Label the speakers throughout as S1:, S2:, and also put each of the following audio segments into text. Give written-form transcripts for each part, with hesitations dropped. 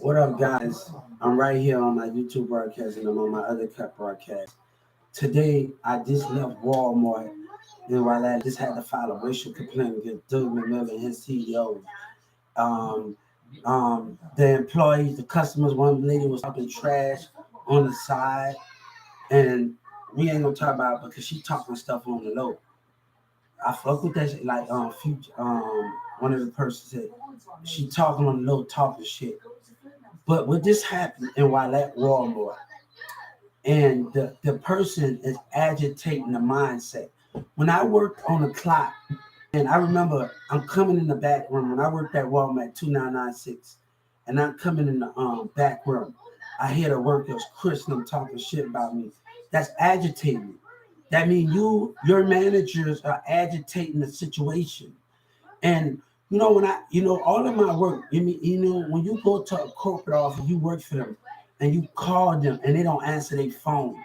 S1: What up, guys? I'm right here on my YouTube broadcast and I'm on my other cut broadcast. Today, I just left Walmart and while I just had to file a racial complaint against Doug McMillan and his CEO. Um, the employees, the customers, one lady was talking trash on the side, and we ain't gonna talk about it because she talking stuff on the low. I fuck with that shit. Like future, one of the persons said she talking on the low, talking shit. But what just happened and while at Walmart, and the person is agitating the mindset. When I worked on the clock, and I remember I'm coming in the back room when I worked at Walmart 2996, and I'm coming in the back room. I hear the workers Chris and them talking shit about me. That's agitating. That means your managers are agitating the situation. And when all of my work, when you go to a corporate office, you work for them, and you call them, and they don't answer their phone,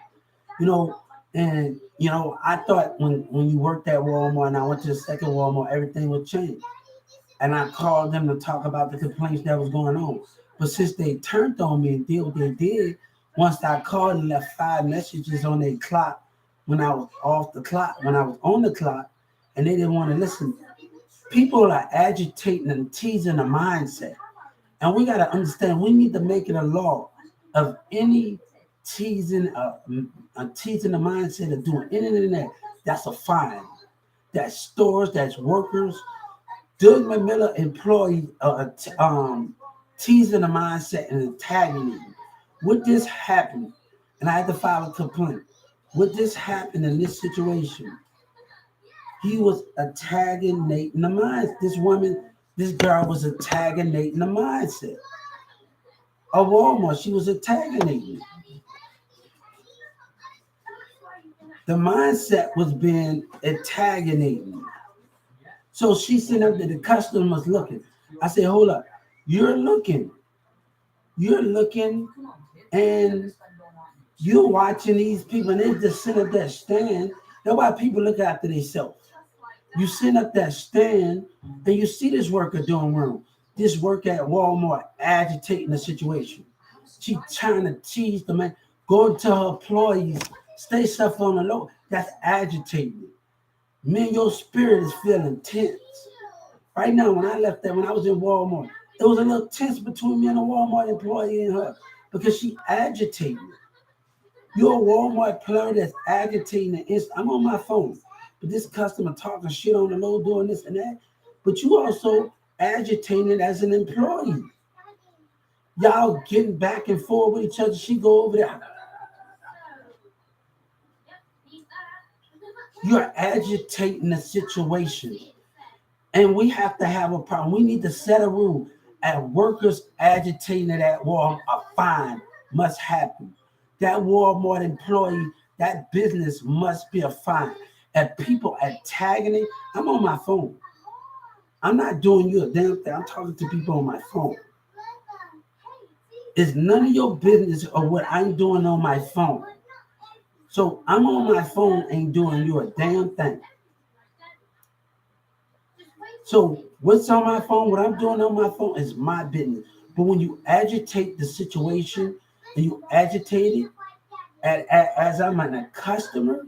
S1: you know. And I thought when you worked at Walmart, and I went to the second Walmart, everything would change. And I called them to talk about the complaints that was going on. But since they turned on me and did what they did, once I called and left 5 messages on their clock when I was off the clock, when I was on the clock, and they didn't want to listen. People are agitating and teasing the mindset. And we got to understand we need to make it a law of any teasing, teasing the mindset of doing anything that's a fine. That's stores, that's workers. Doug McMillan employees are teasing the mindset and antagonism. What this happened, and I had to file a complaint. What this happened in this situation, he was antagonating the mindset. This girl was antagonating the mindset of Walmart. She was antagonating. The mindset was being antagonating. So she sent up that the customer was looking. I said, hold up, you're looking, and you're watching these people, and they just sit up that stand. That's why people look after themselves. You sit up that stand and you see this worker doing wrong. This worker at Walmart agitating the situation. She trying to tease the man, going to her employees, stay stuff on the low. That's agitating. Man, your spirit is feeling tense. Right now, when I was in Walmart, it was a little tense between me and a Walmart employee and her because she agitated. You're a Walmart employee that's agitating. I'm on my phone, but this customer talking shit on the low, doing this and that. But you also agitating as an employee. Y'all getting back and forth with each other. She go over there. You're agitating the situation. And we have to have a problem. We need to set a rule. At workers agitating at Walmart, a fine must happen. That Walmart employee, that business must be a fine. At people antagonism, I'm on my phone. I'm not doing you a damn thing. I'm talking to people on my phone. It's none of your business or what I'm doing on my phone. So I'm on my phone, ain't doing you a damn thing. So what's on my phone, what I'm doing on my phone is my business. But when you agitate the situation and you agitate it as I'm a customer,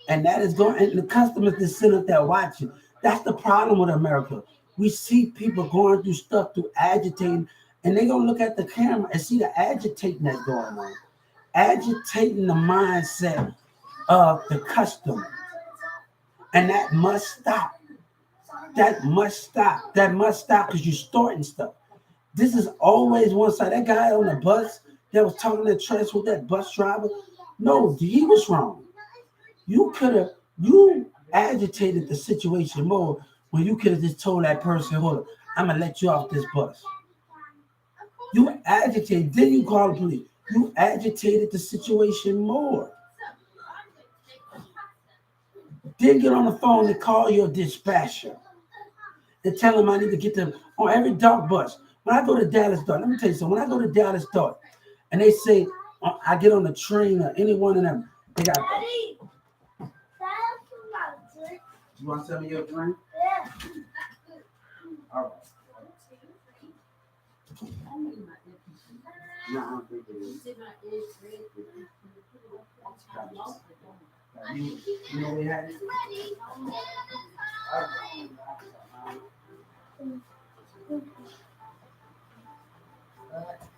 S1: and that is going, and the customers just sitting up there watching. That's the problem with America. We see people going through stuff through agitating, and they're going to look at the camera and see the agitating that's going on. Agitating the mindset of the customer. And that must stop. That must stop. That must stop because you're starting stuff. This is always one side. That guy on the bus that was talking that trash with that bus driver, no, he was wrong. You agitated the situation more when you could have just told that person, hold on, I'm going to let you off this bus. You agitated, then you call the police. You agitated the situation more. Then get on the phone and call your dispatcher and tell them I need to get them on every dark bus. When I go to Dallas Dark, let me tell you something. When I go to Dallas Dark and they say I get on the train or any one of them, they got. You want some of your drink? Yeah. All right. No, I don't think it is. You know we had it.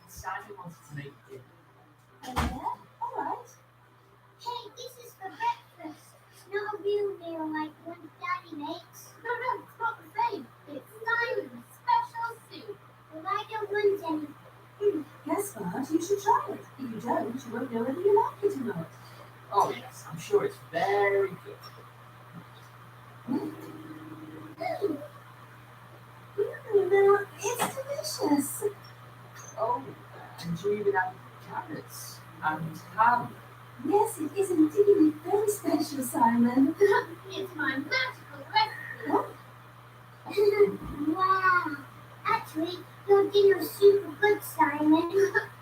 S2: Simon wants to make dinner. Oh, yeah? All right. Hey, this is for breakfast. It's not a real meal like one Daddy makes. No, it's not the same. It's Simon's special soup. Well, I don't want any. Guess what? You should try it. If you don't, you won't know whether you like it or not. Oh, yes. I'm sure it's very good. It's delicious. Oh, and you even have carrots and ham. Yes, it is indeed very special, Simon. It's my magical recipe. What? Wow. Actually, your dinner's super good, Simon.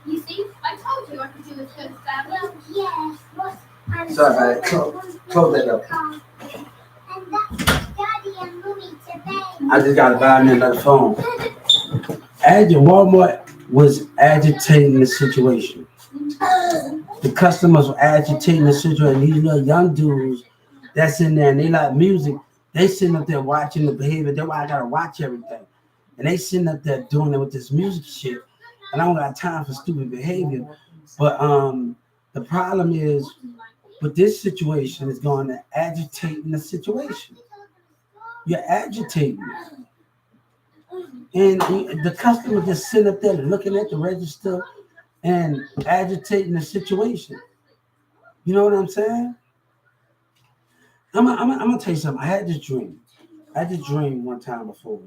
S2: You see, I told you I could do as good as that. Well, yes, but I'm
S1: Sorry, close that up.
S2: And that's Daddy and Mummy to bed.
S1: I just gotta buy me another phone. Walmart was agitating the situation. The customers were agitating the situation. These little young dudes that's in there and they like music, they sitting up there watching the behavior. That's why I gotta watch everything. And they sitting up there doing it with this music shit. And I don't got time for stupid behavior. But the problem is, but this situation is going to agitate the situation. You're agitating it. And the customer just sitting up there looking at the register and agitating the situation. You know what I'm saying? I'm gonna tell you something. I had this dream. One time before.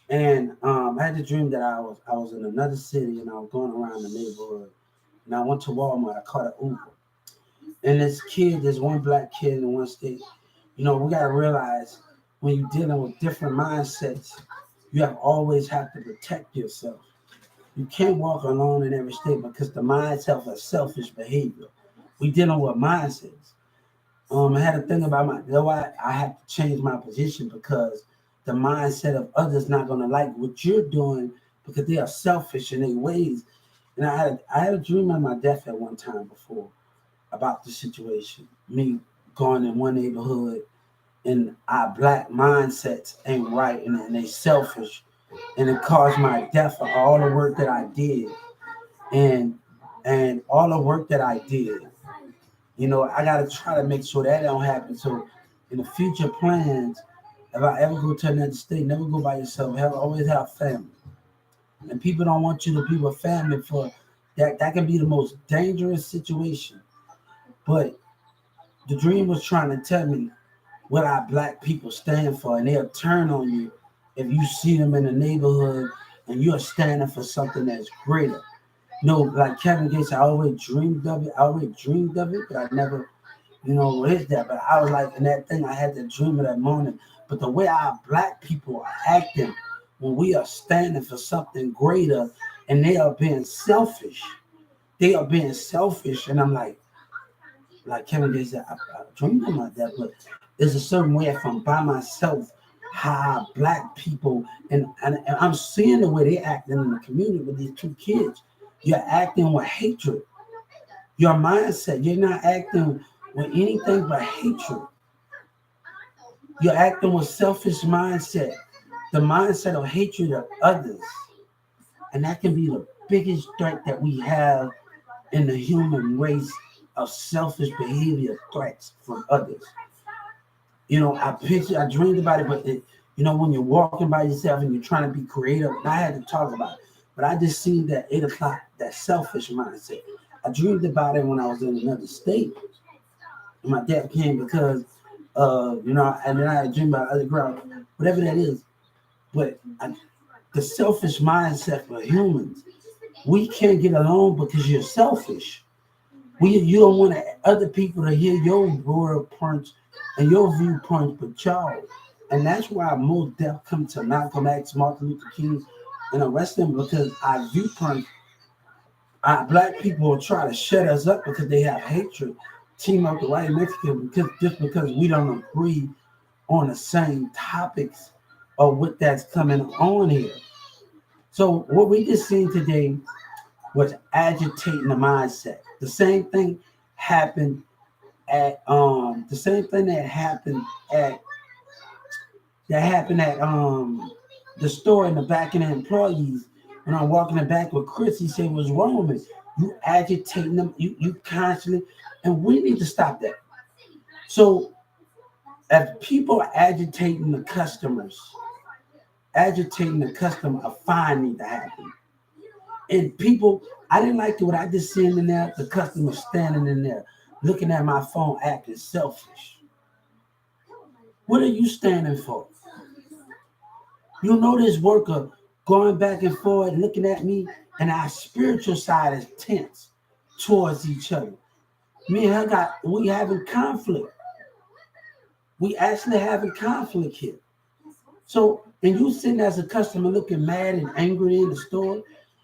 S1: And I had the dream that I was in another city and I was going around the neighborhood. And I went to Walmart. I caught an Uber. And this one black kid in one state, we got to realize when you're dealing with different mindsets, you always have to protect yourself. You can't walk alone in every state because the mindset of selfish behavior. We dealing with mindsets. I had to think about I have to change my position because the mindset of others not going to like what you're doing because they are selfish in their ways. And I had a dream of my death at one time before about the situation. Me going in one neighborhood and our black mindsets ain't right and they selfish. And it caused my death for all the work that I did. And all the work that I did. I got to try to make sure that don't happen. So in the future plans, if I ever go to another state, never go by yourself. Always have family. And people don't want you to be with family for that. That can be the most dangerous situation. But the dream was trying to tell me what our black people stand for, and they'll turn on you if you see them in the neighborhood and you're standing for something that's greater. Like Kevin Gates, I always dreamed of it, but I never, hit that. But I was like in that thing, I had to dream of that morning. But the way our black people are acting when we are standing for something greater and they are being selfish. And I'm like Kevin Gates said, I dreamed about that, but there's a certain way if I'm by myself, how black people, and I'm seeing the way they acting in the community with these two kids. You're acting with hatred. Your mindset, you're not acting with anything but hatred. You're acting with selfish mindset, the mindset of hatred of others. And that can be the biggest threat that we have in the human race of selfish behavior threats from others. I dreamed about it, but when you're walking by yourself and you're trying to be creative, and I had to talk about it, but I just seen that 8 o'clock, that selfish mindset. I dreamed about it when I was in another state. And my dad came because, and then I had a dream about other girl, whatever that is. But the selfish mindset for humans, we can't get along because you're selfish. You don't want other people to hear your word points and your viewpoints, but y'all. And that's why most death come to Malcolm X, Martin Luther King, and the rest of them, because our viewpoints, our black people will try to shut us up because they have hatred. Team up the white Mexican because we don't agree on the same topics or what that's coming on here. So what we just seen today was agitating the mindset. The same thing happened at the same thing at that happened at the store in the back, and the employees, when I'm walking the back with Chris, he said, what's wrong with me? You agitating them, you constantly, and we need to stop that. So if people are agitating the customer, a fine need to happen. And people, I didn't like what I just seen in there, the customer standing in there, looking at my phone, acting selfish. What are you standing for? You know this worker going back and forth, looking at me, and our spiritual side is tense towards each other. Me and her we having conflict. We actually having conflict here. So, and you sitting as a customer looking mad and angry in the store,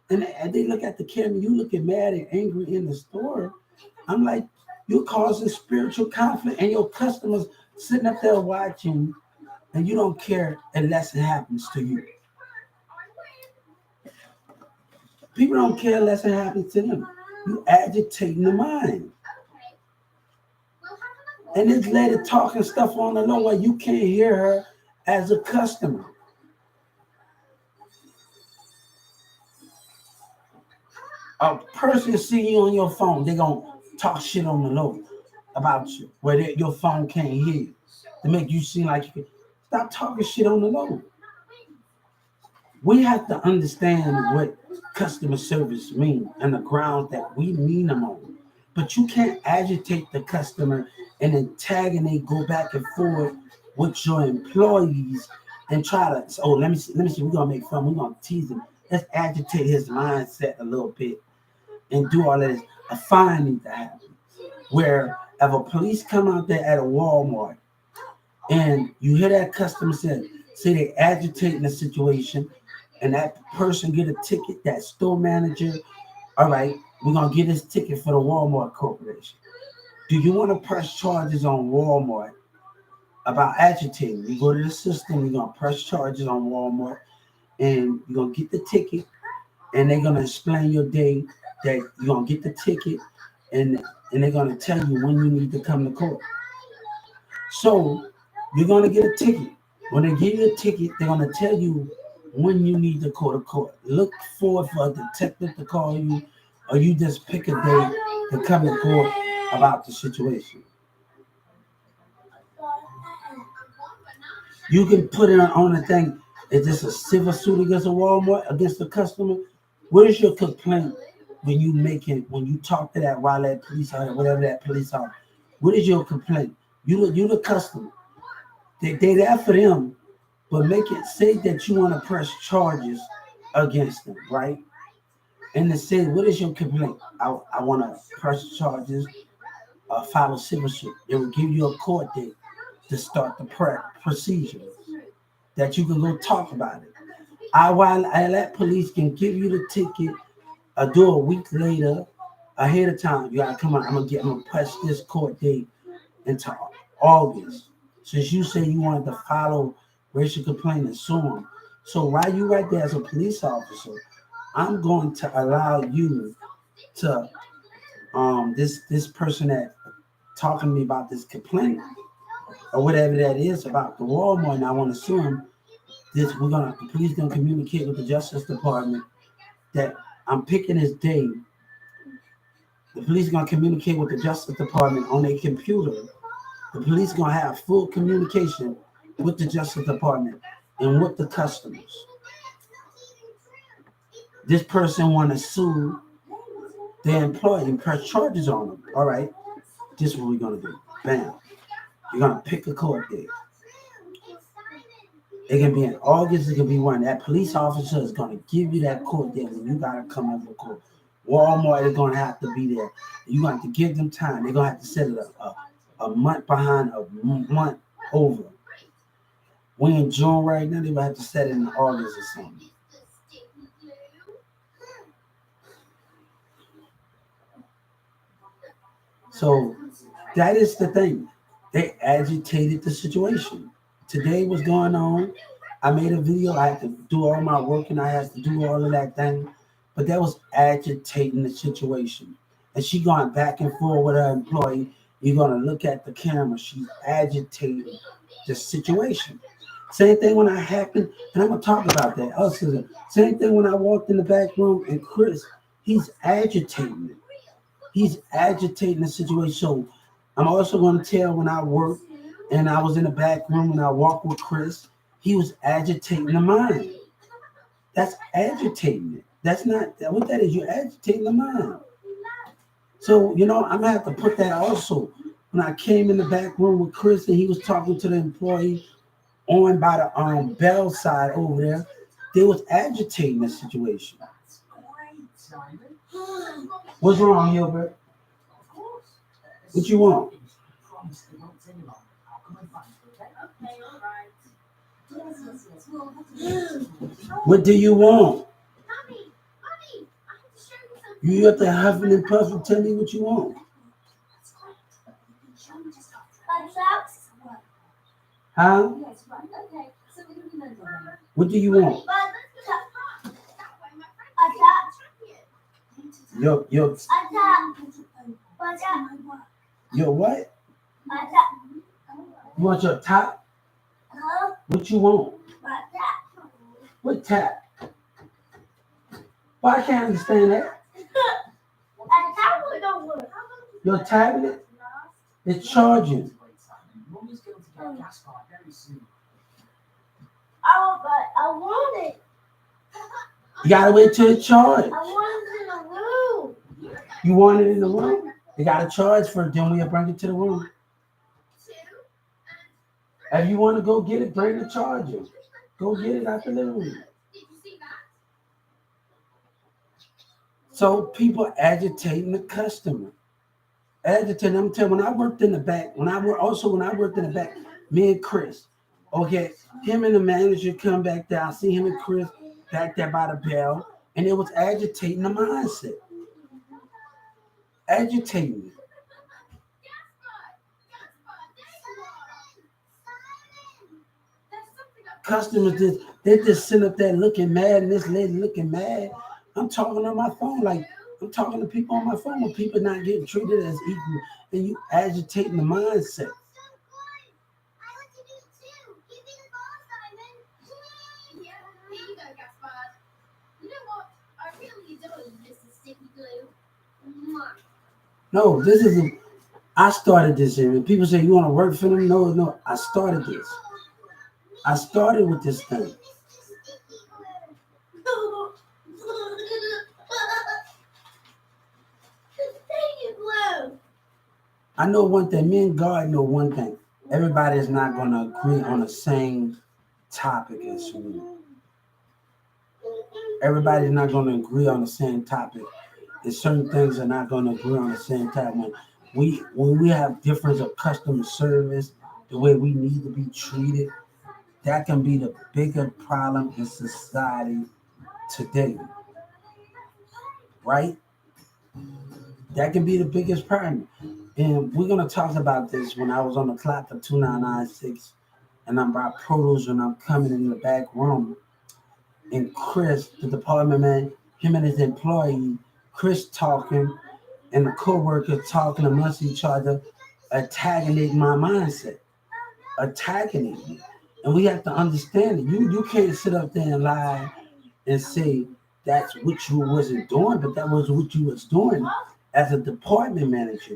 S1: and they look at the camera, you looking mad and angry in the store. I'm like, you're causing spiritual conflict, and your customers sitting up there watching, and you don't care unless it happens to you. People don't care unless it happens to them. You agitating the mind. And this lady talking stuff on the low where you can't hear her as a customer. A person see you on your phone, they gonna talk shit on the low about you, where your phone can't hear you, to make you seem like you can. Stop talking shit on the low. We have to understand what customer service means and the grounds that we mean them on. But you can't agitate the customer and then tag and they go back and forth with your employees and try to, oh, let me see, we're gonna make fun, we're gonna tease him. Let's agitate his mindset a little bit and do all of this. A fine need to happen. Where if a police come out there at a Walmart and you hear that customer say they agitating the situation, and that person get a ticket, that store manager, all right, we're gonna get this ticket for the Walmart Corporation. Do you want to press charges on Walmart about agitating? You go to the system, you're gonna press charges on Walmart, and you're gonna get the ticket, and they're gonna explain your day that you're gonna get the ticket, and they're gonna tell you when you need to come to court. So you're gonna get a ticket. When they give you a ticket, they're gonna tell you when you need to go to court. Look forward for a detective to call you, or you just pick a day to come to court about the situation. You can put it on the thing. Is this a civil suit against a Walmart against the customer? What is your complaint when you talk to that Raleigh police or whatever that police are? What is your complaint? You the customer. They there for them, but make it say that you want to press charges against them, right? And they say, what is your complaint? I want to press charges, file a civil suit. They will give you a court date to start the procedure that you can go talk about it. While that police can give you the ticket, do a week later, ahead of time. You gotta come on. I'm gonna push this court date into August. Since you say you wanted to follow racial complaint and so on. So while you right there as a police officer, I'm going to allow you to this person that talking to me about this complaint or whatever that is about the Walmart, and I want to sue him. The police gonna communicate with the Justice Department that I'm picking this day. The police gonna communicate with the Justice Department on their computer. The police gonna have full communication with the Justice Department and with the customers. This person wanna sue their employee and press charges on them. All right, this is what we're gonna do. Bam. You're gonna pick a court date. It can be in August, it can be when that police officer is gonna give you that court date when you gotta come into court. Walmart is gonna have to be there. You're gonna have to give them time. They're gonna have to set it a month behind, a month over. We're in June right now, they're gonna have to set it in August or something. So that is the thing. They agitated the situation. Today was going on. I made a video. I had to do all my work and I had to do all of that thing. But that was agitating the situation. And she going back and forth with her employee. You're gonna look at the camera. She's agitating the situation. Same thing when I happened, and I'm gonna talk about that. Also, same thing when I walked in the back room and Chris, he's agitating it. He's agitating the situation. So I'm also gonna tell when I worked and I was in the back room and I walked with Chris, he was agitating the mind. That's agitating it. That's not what that is. You're agitating the mind. So I'm gonna have to put that also. When I came in the back room with Chris and he was talking to the employee on by the bell side over there, they was agitating the situation. What's wrong, Gilbert? What you want? What do you want? You have to huff and puff and tell me what you want. Huh? What do you want? Your what? You want your top? What you want? What tap? Well, I can't understand that. Your tablet is charging.
S2: I want it.
S1: You gotta wait till it charges.
S2: I want it in the room.
S1: You want it in the room? You gotta charge first, then we'll bring it to the room. If you want to go get it, bring the charger. Go get it out the living room. So people agitating the customer. Agitating. I'm telling you, when I worked in the back, when I worked in the back, me and Chris, okay, him and the manager come back there. I see him and Chris back there by the bell, and it was agitating the mindset. Agitating it. Customers just sit up there looking mad, and this lady looking mad. I'm talking on my phone, like I'm talking to people on my phone when people not getting treated as equal, and you agitating the mindset. No, this is I started this here. And people say you want to work for them. No, I started this. I started with this thing. I know one thing. Me and God know one thing. Everybody is not going to agree on the same topic as me. Everybody's not going to agree on the same topic. There's certain things are not going to agree on the same time. When we have difference of customer service, the way we need to be treated, that can be the bigger problem in society today, right? That can be the biggest problem. And we're going to talk about this when I was on the clock for 2996 and I'm by produce and I'm coming in the back room. And Chris, the department man, him and his employee, Chris talking and the co-worker talking amongst each other, attacking my mindset, attacking it. And we have to understand it. You can't sit up there and lie and say that's what you wasn't doing, but that was what you was doing as a department manager.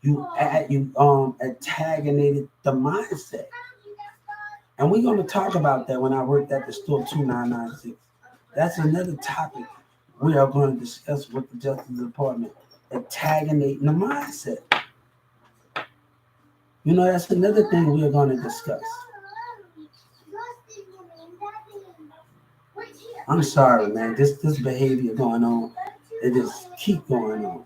S1: You antagonated the mindset. And we're going to talk about that when I worked at the store 2996. That's another topic we are going to discuss with the Justice Department, antagonating the mindset. That's another thing we are going to discuss. I'm sorry, man. This behavior going on, it just keep going on.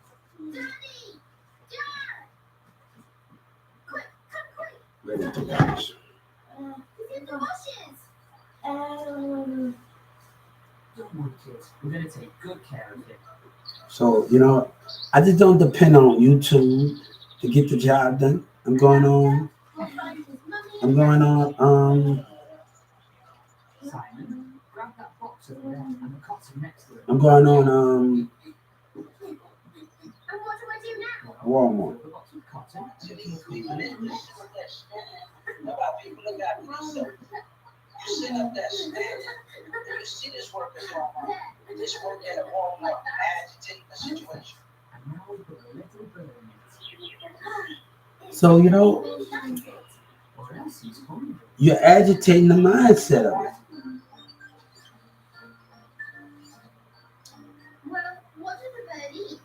S1: Ready to watch.
S3: Don't worry, kids. We're gonna take good care of it.
S1: So, I just don't depend on YouTube to get the job done. I'm going on
S3: Simon, grab that box over there and the cotton next to it.
S1: I'm going on
S2: And what do I do now?
S1: Walmart.
S3: The box with cotton, making a cool
S4: People
S3: little
S4: that listen to that story about people that got themselves. You sit up there standing, and you see this worker going on. This worker at a Walmart agitating the situation.
S3: and now we put a little bird in it.
S1: So, you know,
S3: Or else he's hungry.
S1: you're agitating the mindset of it.
S2: Well, what does the bird eat?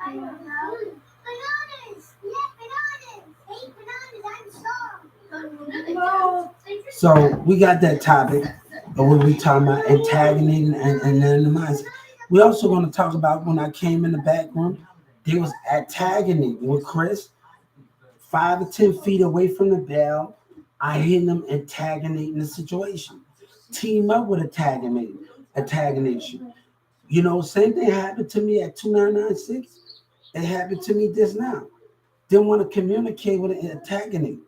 S2: I don't know. Bananas! Yeah, bananas! Eat bananas, I'm strong.
S1: So we got that topic of what we talking about antagonism and then the mindset. We also going to talk about when I came in the back room, there was antagonism with Chris, 5 or 10 feet away from the bell. I hear them antagonizing the situation. Team up with antagonism. You know, same thing happened to me at 2996. It happened to me just now. Didn't want to communicate with an antagonist.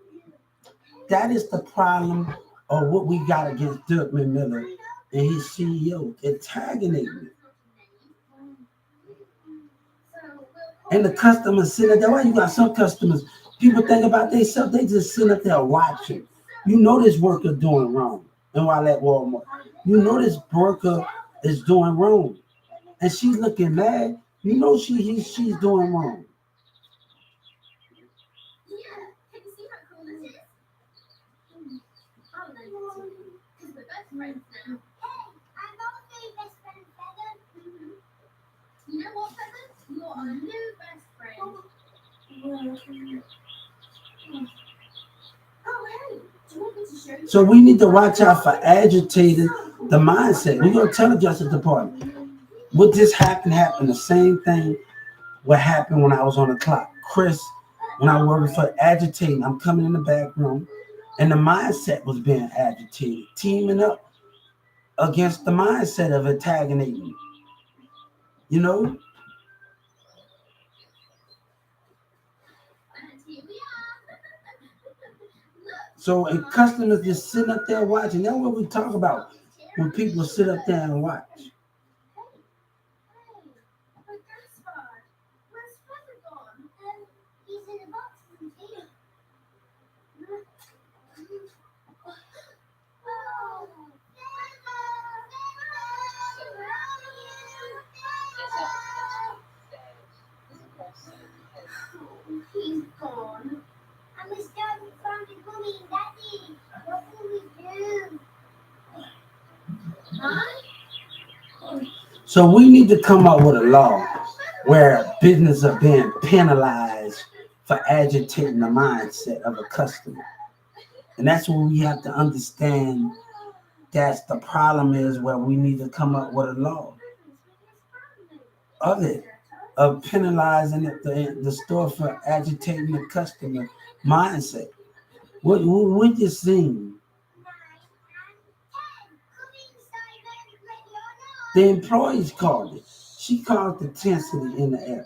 S1: That is the problem of what we got against Dirk Miller and his CEO, antagonism. And the customers sitting there. Why you got some customers? People think about themselves, they just sit up there watching. You know this worker doing wrong. And while at Walmart, you know this worker is doing wrong. And she's looking mad. You know she's doing wrong.
S2: Yeah, can you see how cool this is? Oh, no, because we're best friends now. Hey, I'm also your best friend, Feather. You know what, Feather? You're our new best friend. Oh, hey, do you want me to show you?
S1: So we need to watch out for agitating the mindset. We're gonna tell the Justice Department. What just happened, the same thing what happened when I was on the clock. Chris, when I worked for agitating, I'm coming in the back room, and the mindset was being agitated, teaming up against the mindset of antagonizing. You know?
S2: And here we are. Look.
S1: So and customers just sitting up there watching. That's what we talk about when people sit up there and watch.
S2: But Gaspard, where's Feather gone? He's in the box, isn't he? Oh, he's gone. And we started finding Mommy and Daddy. What will we do? Huh?
S1: So we need to come up with a law where business are being penalized for agitating the mindset of a customer. And that's what we have to understand. That's the problem is where we need to come up with a law of it, of penalizing the store for agitating the customer mindset. What you seen? The employees called it. She called the intensity in the air.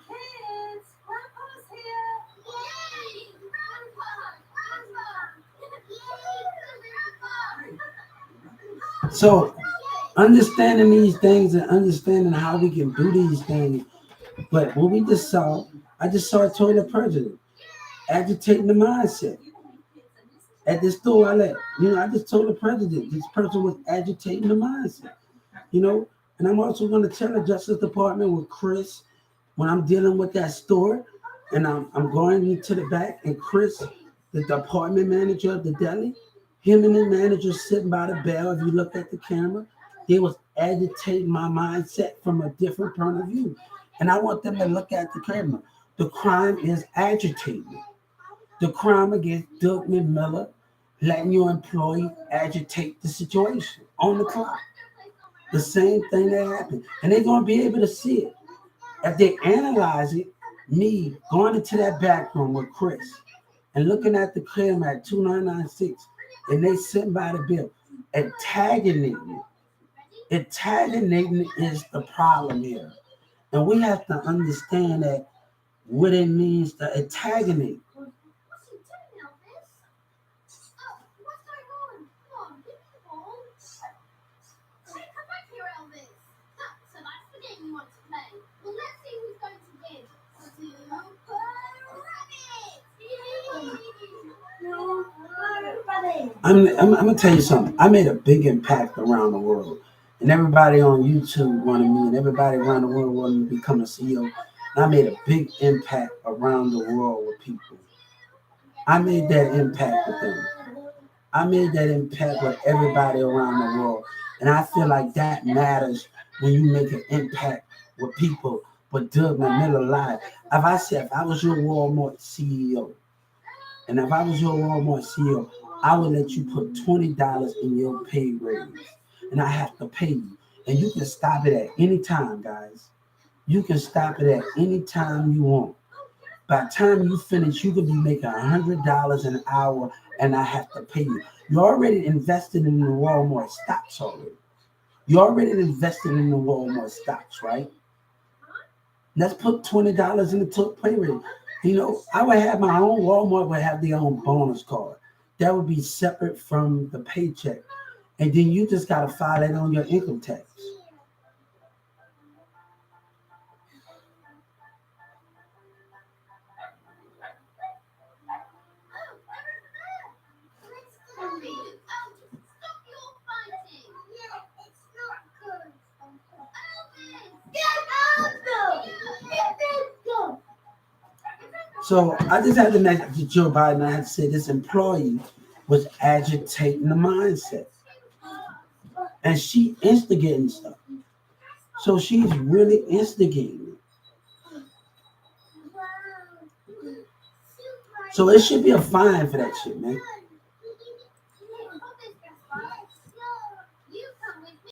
S2: Kids, Grandpa's here! Yay! Grandpa!
S1: So understanding these things and understanding how we can do these things. But what we just saw, I just saw a toilet president agitating the mindset. At this store I left, I just told the president this person was agitating the mindset, and I'm also going to tell the Justice Department with Chris when I'm dealing with that store, and I'm going into the back, and Chris, the department manager of the deli, him and the manager sitting by the bell. If you look at the camera, they was agitating my mindset from a different point of view, and I want them to look at the camera. The crime is agitating. The crime against Doug Miller, letting your employee agitate the situation on the clock. The same thing that happened. And they're going to be able to see it. If they analyze it, me going into that back room with Chris and looking at the claim at 2996, and they sitting by the bill, antagonating. Antagonating is the problem here. And we have to understand that what it means to antagonate.
S2: What's he doing, Elvis? Oh, what's going on? Come on, give me the ball. Hey, come back here, Elvis. So that's the game you want to play. Well, let's see who's going to win. Super Rabbit!
S1: I'm gonna tell you something. I made a big impact around the world, and everybody on YouTube wanted me, and everybody around the world wanted me to become a CEO. And I made a big impact around the world with people. I made that impact with them. I made that impact with everybody around the world, and I feel like that matters when you make an impact with people. But Doug McMillon lied. If I was your Walmart CEO, and if I was your Walmart CEO, I would let you put $20 in your pay raise, and I have to pay you. And you can stop it at any time, guys. You can stop it at any time you want. By the time you finish, you could be making $100 an hour, and I have to pay you. You already invested in the Walmart stocks already. You already invested in the Walmart stocks, right? Let's put $20 in the top pay rate. I would have my own Walmart would have their own bonus card. That would be separate from the paycheck. And then you just gotta file it on your income tax. So I just had to message Joe Biden. I had to say this employee was agitating the mindset. And she instigating stuff. So she's really instigating. So it should be a fine for that shit, man.